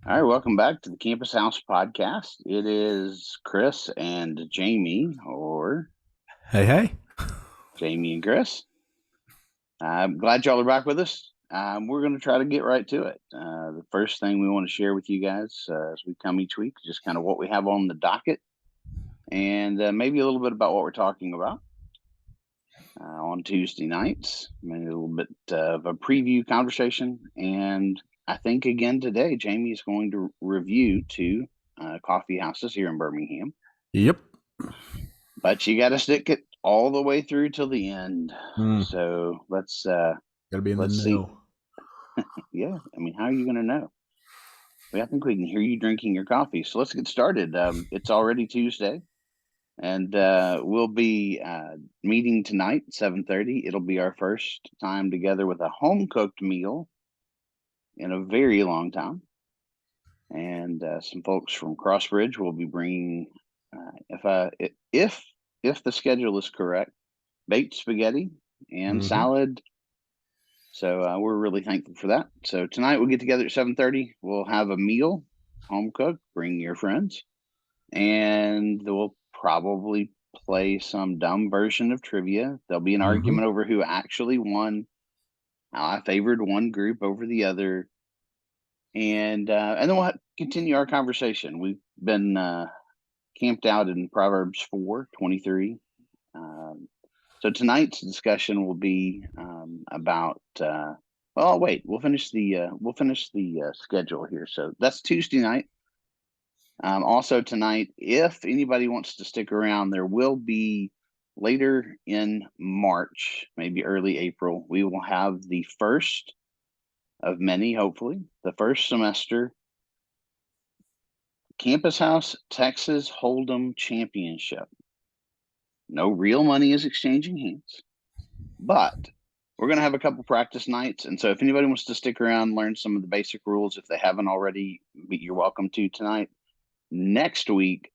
All right, welcome back to the Campus House podcast. It is Chris and Jamie, or Hey, hey. Jamie and Chris. I'm glad y'all are back with us. We're going to try to get right to it. The first thing we want to share with you guys as we come each week is just kind of what we have on the docket and maybe a little bit about what we're talking about on Tuesday nights. Maybe a little bit of a preview conversation. And I think again today, Jamie is going to review two coffee houses here in Birmingham. Yep. But you got to stick it all the way through till the end. Mm, So gotta be in the let's see. know. Yeah, I mean, how are you going to know? Well, I think we can hear you drinking your coffee. So let's get started. It's already Tuesday, and we'll be meeting tonight, 7:30. It'll be our first time together with a home cooked meal in a very long time, and some folks from Crossbridge will be bringing, if the schedule is correct, baked spaghetti and Mm-hmm. salad. So we're really thankful for that. So tonight we'll get together at 7:30. We'll have a meal, home cooked. Bring your friends, and we'll probably play some dumb version of trivia. There'll be an Mm-hmm. argument over who actually won. How I favored one group over the other, and then we'll continue our conversation. We've been camped out in Proverbs 4:23. Um, so tonight's discussion will be about. Well, wait. We'll finish the schedule here. So that's Tuesday night. Also tonight, if anybody wants to stick around, there will be later in March, maybe early April. We will have the first of many, hopefully, the first semester Campus House Texas Hold'em Championship. No real money is exchanging hands, but we're going to have a couple practice nights. And so if anybody wants to stick around, learn some of the basic rules, if they haven't already, you're welcome to tonight. Next week,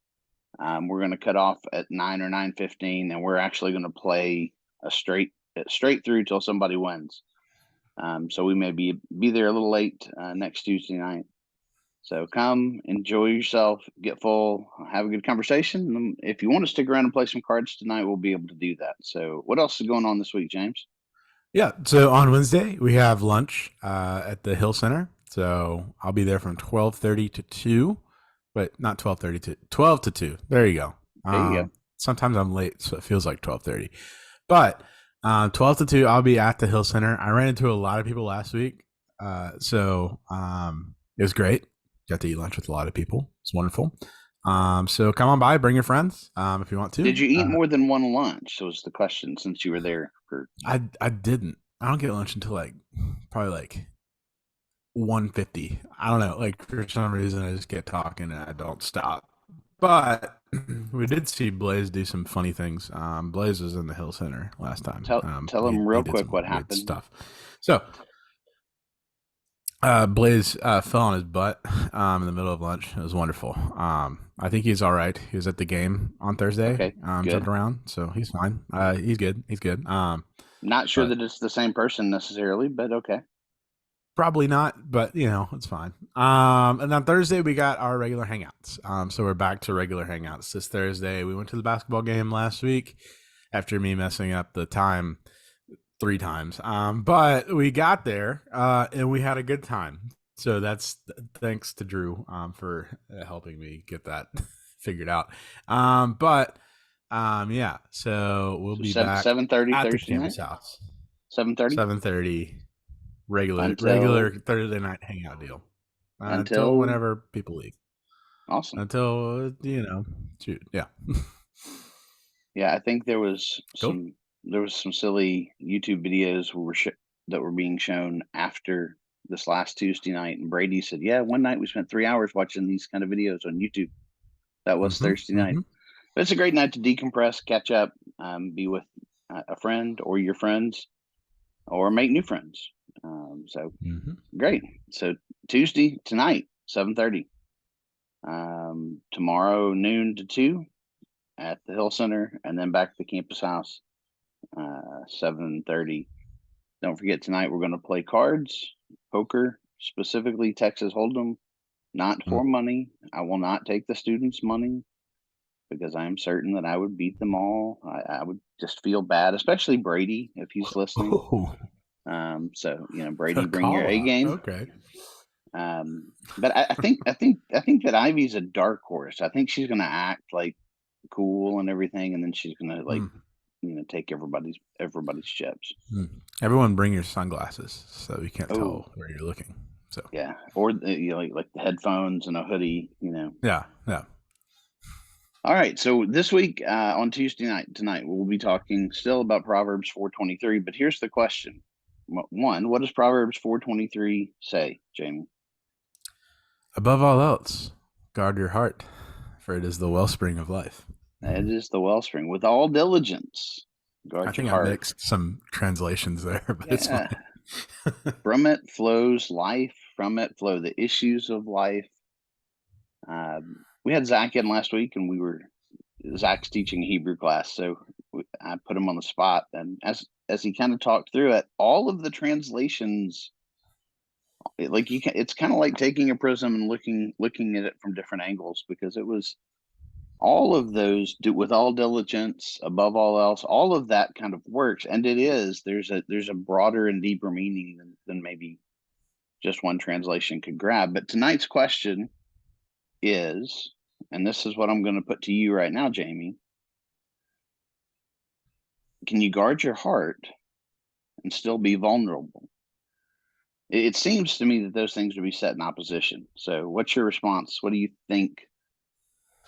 we're going to cut off at 9 or 9:15, and we're actually going to play a straight through till somebody wins. So we may be there a little late next Tuesday night. So come, enjoy yourself, get full, have a good conversation. And if you want to stick around and play some cards tonight, we'll be able to do that. So what else is going on this week, James? Yeah. So on Wednesday we have lunch at the Hill Center. So I'll be there from 12:30 to 2. But not 12:30 to 12 to 2. There you go. There you go. Sometimes I'm late, so it feels like 12:30. But 12 to 2, I'll be at the Hill Center. I ran into a lot of people last week. So it was great. Got to eat lunch with a lot of people. It's wonderful. So come on by, bring your friends if you want to. Did you eat more than one lunch? Was the question, since you were there for. I didn't. I don't get lunch until probably 1:50. I don't know. Like for some reason, I just get talking and I don't stop. But we did see Blaze do some funny things. Blaze was in the Hill Center last time. Tell He, them he real did quick some what weird happened. stuff. So Blaze fell on his butt in the middle of lunch. It was wonderful. I think he's all right. He was at the game on Thursday, Okay, good. jumping around, so he's fine. He's good. He's good. Not sure But that it's the same person necessarily, but okay. probably not, but it's fine. And on Thursday we got our regular hangouts. So we're back to regular hangouts this Thursday. We went to the basketball game last week after me messing up the time 3 times. But we got there and we had a good time. So that's thanks to Drew for helping me get that figured out. Yeah. So we'll So be back 7:30 at the Thursday night. campus house. 7:30 7:30 regular until Thursday night hangout deal until until whenever people leave. awesome. Until shoot, yeah. Yeah, I think there was Cool. some silly YouTube videos that were being shown after this last Tuesday night, and Brady said, "Yeah, one night we spent 3 hours watching these kind of videos on YouTube." That was Mm-hmm, Thursday night. mm-hmm. But it's a great night to decompress, catch up, be with a friend or your friends, or make new friends. So Mm-hmm. great. So Tuesday tonight, 7:30. Tomorrow noon to 2 at the Hill Center, and then back to the campus house, 7:30. Don't forget tonight we're going to play cards, poker, specifically Texas Hold'em, not for money. I will not take the students' money because I am certain that I would beat them all. I would just feel bad, especially Brady if he's listening. Oh, So a Brady, bring your call A out. game. Okay. But I think that Ivy's a dark horse. I think she's gonna act like cool and everything, and then she's gonna Mm. take everybody's chips. Mm. Everyone bring your sunglasses so you can't Oh tell where you're looking. So yeah, or like the headphones and a hoodie. yeah, yeah. All right, so this week on Tuesday night tonight we'll be talking still about Proverbs 4:23. But here's the question: one, what does Proverbs 4:23 say, Jamie? Above all else, guard your heart, for it is the wellspring of life. It is the wellspring. With all diligence, I guard your think I heart. mixed some translations there, but it's Yeah, fine. from it flows life. From it flow the issues of life. We had Zach in last week, and Zach's teaching a Hebrew class, so I put him on the spot. And as he kind of talked through it, all of the translations, it's kind of like taking a prism and looking at it from different angles, because it was all of those do with all diligence, above all else, all of that kind of works, and there's a broader and deeper meaning than maybe just one translation could grab. But tonight's question is, and this is what I'm going to put to you right now, Jamie: can you guard your heart and still be vulnerable? It seems to me that those things would be set in opposition. So, what's your response? What do you think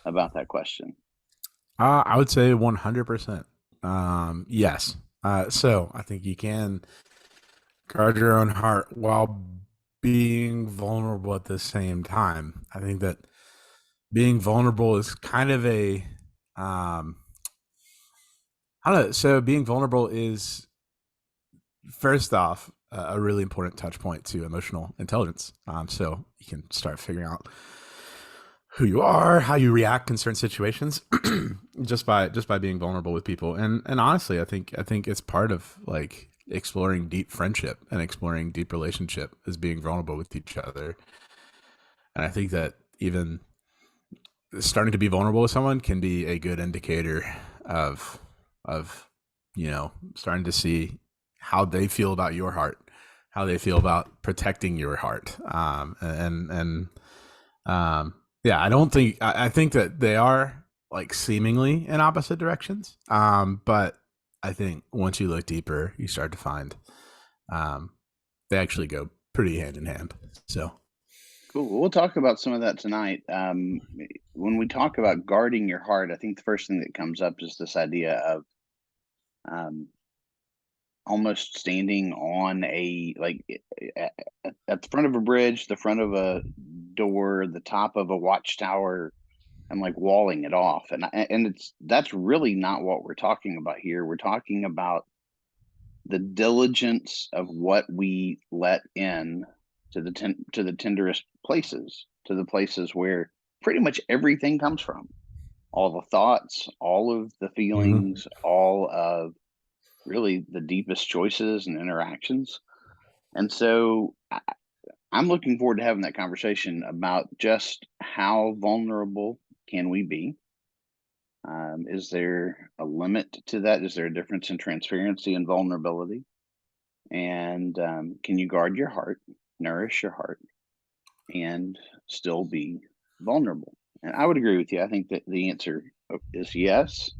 about that question? I would say 100%. Yes. So I think you can guard your own heart while being vulnerable at the same time. I think that being vulnerable is kind of a I don't know. So being vulnerable is first off a really important touch point to emotional intelligence. So you can start figuring out who you are, how you react in certain situations, just by being vulnerable with people. And honestly, I think it's part of like exploring deep friendship and exploring deep relationship is being vulnerable with each other. And I think that even starting to be vulnerable with someone can be a good indicator of starting to see how they feel about your heart, how they feel about protecting your heart. And yeah, I think that they are like seemingly in opposite directions. But I think once you look deeper, you start to find um, they actually go pretty hand in hand. So Cool. We'll talk about some of that tonight. When we talk about guarding your heart, I think the first thing that comes up is this idea of um, almost standing on at the front of a bridge, the front of a door, the top of a watchtower, and like walling it off. And that's really not what we're talking about here. We're talking about the diligence of what we let in to the tenderest places, to the places where pretty much everything comes from. All the thoughts, all of the mhm. feelings, all of really the deepest choices and interactions. And so I'm looking forward to having that conversation about just how vulnerable can we be. Is there a limit to that? Is there a difference in transparency and vulnerability? And can you guard your heart, nourish your heart, and still be vulnerable? And I would agree with you. I think that the answer is yes.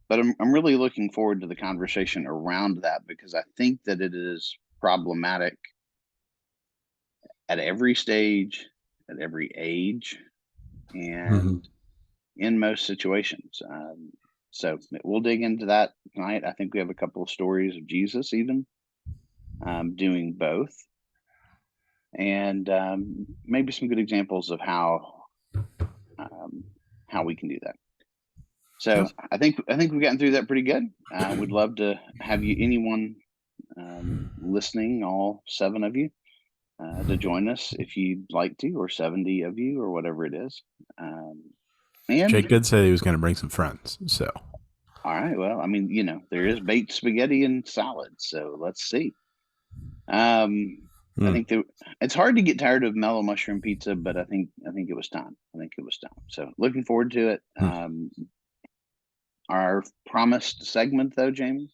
But I'm really looking forward to the conversation around that, because I think that it is problematic at every stage, at every age, Mhm. and in most situations. So we'll dig into that tonight. I think we have a couple of stories of Jesus even doing both, and maybe some good examples of um, how we can do that. So Yes. I think we've gotten through that pretty good. We'd love to have anyone listening, all seven of you, to join us if you'd like to, or 70 of you, or whatever it is. Um, and Jake did say he was going to bring some friends. So all right, well, I mean, there is baked spaghetti and salad, so let's see. Um, I Hmm. think that it's hard to get tired of mellow mushroom pizza, but I think it was time. I think it was time. So looking forward to it. Hmm. Our promised segment, though, Jamie.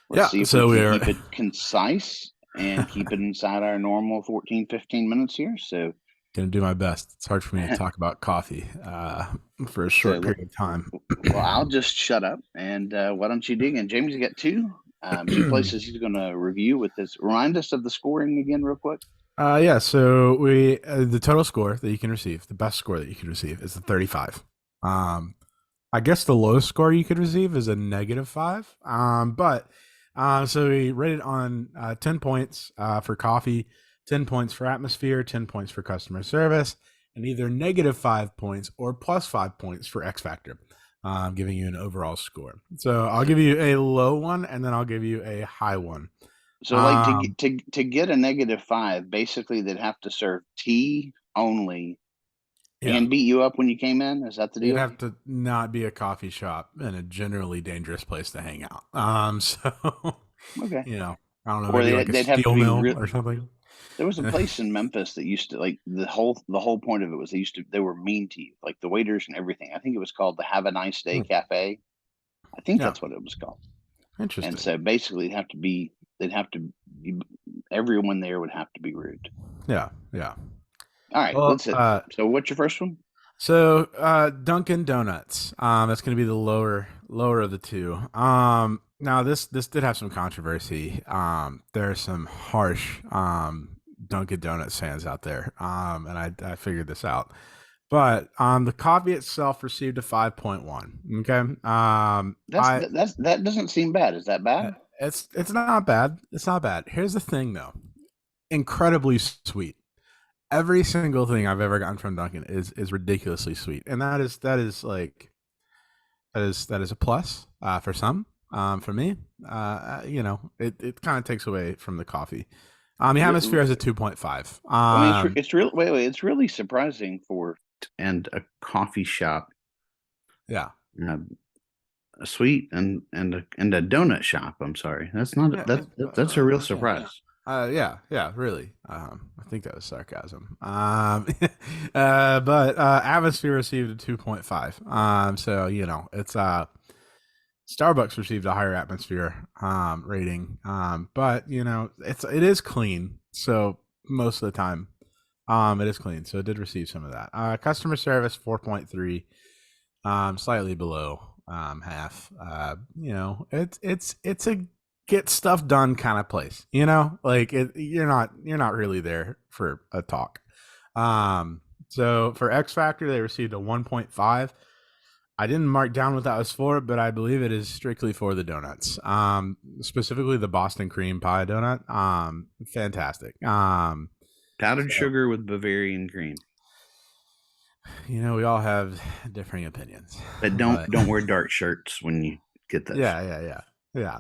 Let's Yeah. see if we So can we're keep it concise and keep it inside our normal 14, 15 minutes here. So, gonna do my best. It's hard for me to talk about coffee for a short so period of time. well, I'll just shut up and why don't you dig in? Jamie's got two places he's going to review with this. Remind us of the scoring again, real quick. Yeah, so we the total score that you can receive, the best score that you can receive is a 35. Um, I guess the lowest score you could receive is a -5. But so we rated on 10 points for coffee, 10 points for atmosphere, 10 points for customer service, and either -5 points or +5 points for X Factor, giving you an overall score. So I'll So, give you a low one and then I'll give you a high one. so like Um, to get a -5, basically they'd have to serve tea only yeah. and beat you up when you came in. Is that the It'd deal? have to not be a coffee shop and a generally dangerous place to hang out. So Okay. you know, I don't know, Or maybe like a they'd have to steel be mill real. or something. There was a place in Memphis that used to like the whole point of it was they were mean to you, like the waiters and everything. I think it was called the Have a Nice Day Hmm. Cafe. I think Yeah, that's what it was called. And interesting. so basically, they'd have to be, everyone there would have to be rude. Yeah, yeah. All right, Well, let's hit. So what's your first one? so Dunkin' Donuts. That's going to be the lower of the two. Now this did have some controversy. There are some harsh Dunkin' Donuts fans out there. And I figured this out. But the coffee itself received a 5.1. Okay. That doesn't seem bad. Is that bad? It's not bad. It's not bad. Here's the thing though. Incredibly sweet. Every single thing I've ever gotten from Dunkin' is ridiculously sweet. And that is like that is a plus for some. For me, it kind of takes away from the coffee. The Re- atmosphere is a 2.5. I mean, it's real. Wait. It's really surprising for and a coffee shop, Yeah. uh, a sweet and a donut shop. I'm sorry, that's not Yeah, that's a real surprise. yeah, really. I think that was sarcasm. But Atmosphere received a 2.5. So it's Starbucks received a higher Atmosphere rating. But it is clean. So most of the time, it is clean. So it did receive some of that. Customer service 4.3, slightly below half. It's a get stuff done kind of place. Like you're not really there for a talk. So for X Factor, they received a 1.5. I didn't mark down what that was for, but I believe it is strictly for the donuts. Specifically the Boston cream pie donut. Fantastic. Powdered So sugar with Bavarian cream, we all have differing opinions, but don't but don't wear dark shirts when you get those. yeah.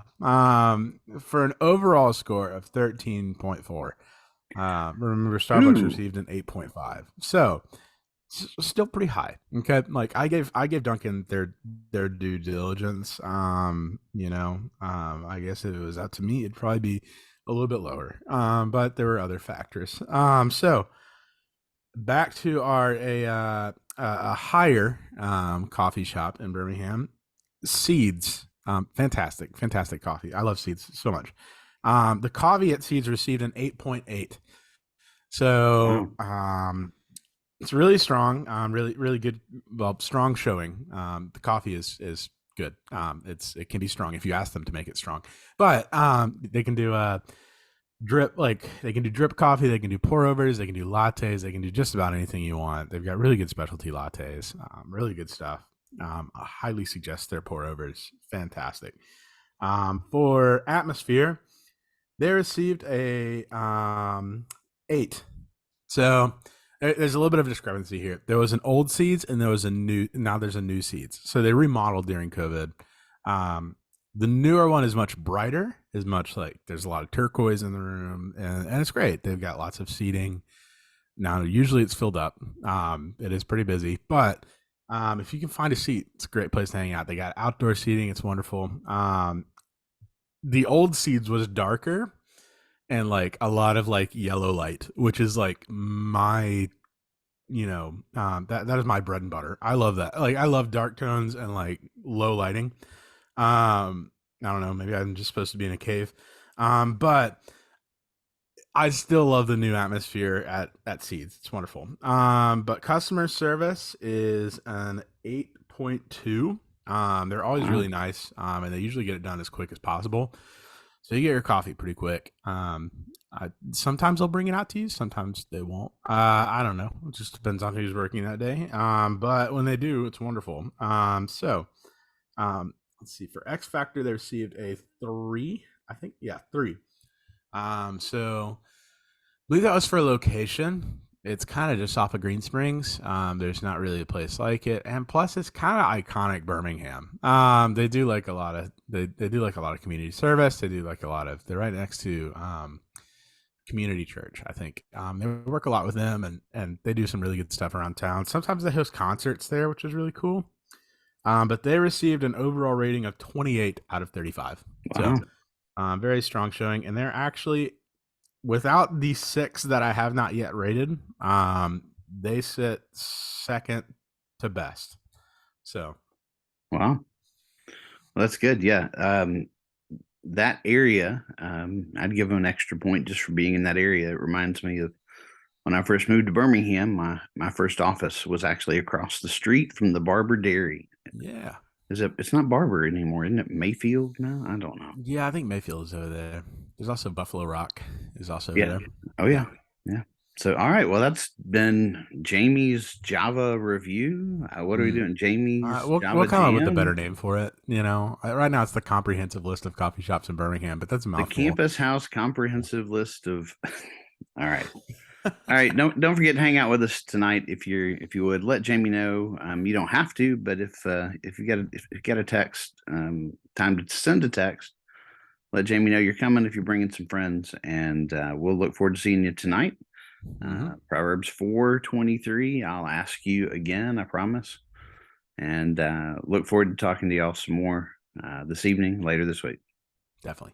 For an overall score of 13.4, remember Starbucks Ooh, received an 8.5. So still pretty high. Okay, like I gave Duncan their due diligence. I guess if it was up to me, it'd probably be a little bit lower. But there were other factors. So back to a higher coffee shop in Birmingham, Seeds. Fantastic coffee. I love Seeds so much. The coffee at Seeds received an 8.8. So wow. it's really strong. Really good. Well, strong showing. The coffee is good. It can be strong if you ask them to make it strong, but they can do they can do drip coffee, they can do pour overs, they can do lattes, they can do just about anything you want. They've got really good specialty lattes, really good stuff. I highly suggest their pour overs. Fantastic. For atmosphere, they received a 8. So there's a little bit of discrepancy here. There was an old Seeds and there was a new. Now there's a new Seeds. So they remodeled during COVID. Um, the newer one is much brighter. Is much like there's a lot of turquoise in the room, and it's great. They've got lots of seating. Now usually it's filled up. It is pretty busy, but if you can find a seat, it's a great place to hang out. They got outdoor seating. It's wonderful. The old Seeds was darker and like a lot of like yellow light, which is like my that is my bread and butter. I love that. Like I love dark tones and like low lighting. I don't know, maybe I'm just supposed to be in a cave. But I still love the new atmosphere at Seeds. It's wonderful. But customer service is an 8.2. They're always Wow. really nice. And they usually get it done as quick as possible. So you get your coffee pretty quick. Sometimes they'll bring it out to you. Sometimes they won't. I don't know. It just depends on who's working that day. But when they do, it's wonderful. Let's see. For X Factor, they received a 3. I think, yeah, 3. So I believe that was for location. It's kind of just off of Green Springs. There's not really a place like it, and plus, it's kind of iconic Birmingham. They do like a lot of they do like a lot of community service. They do like a lot of. They're right next to community church. I think they work a lot with them, and they do some really good stuff around town. Sometimes they host concerts there, which is really cool. But they received an overall rating of 28 out of 35. So Wow. very strong showing, and they're actually without the 6 that I have not yet rated, they sit second to best. So, Wow. Well, that's good. Yeah. That area, I'd give them an extra point just for being in that area. It reminds me of when I first moved to Birmingham. My first office was actually across the street from the Barber Dairy. yeah. It's not Barber anymore, isn't it? Mayfield now? I don't know. Yeah, I think Mayfield is over there. There's also Buffalo Rock is also over Yeah. there. Oh Yeah. yeah. Yeah. So all right. Well, that's been Jamie's Java review. What are we Mm. doing? Jamie's We'll Java come up with a better Jam. name for it. Right now it's the comprehensive list of coffee shops in Birmingham, but that's a The mouthful. Campus House comprehensive list of all right. All right, don't forget to hang out with us tonight if you would. Let Jamie know. You don't have to, but if you get a text, time to send a text. Let Jamie know you're coming if you're bringing some friends, and we'll look forward to seeing you tonight. Mm-hmm. Proverbs 4:23. I'll ask you again, I promise, and look forward to talking to y'all some more this evening, later this week. Definitely.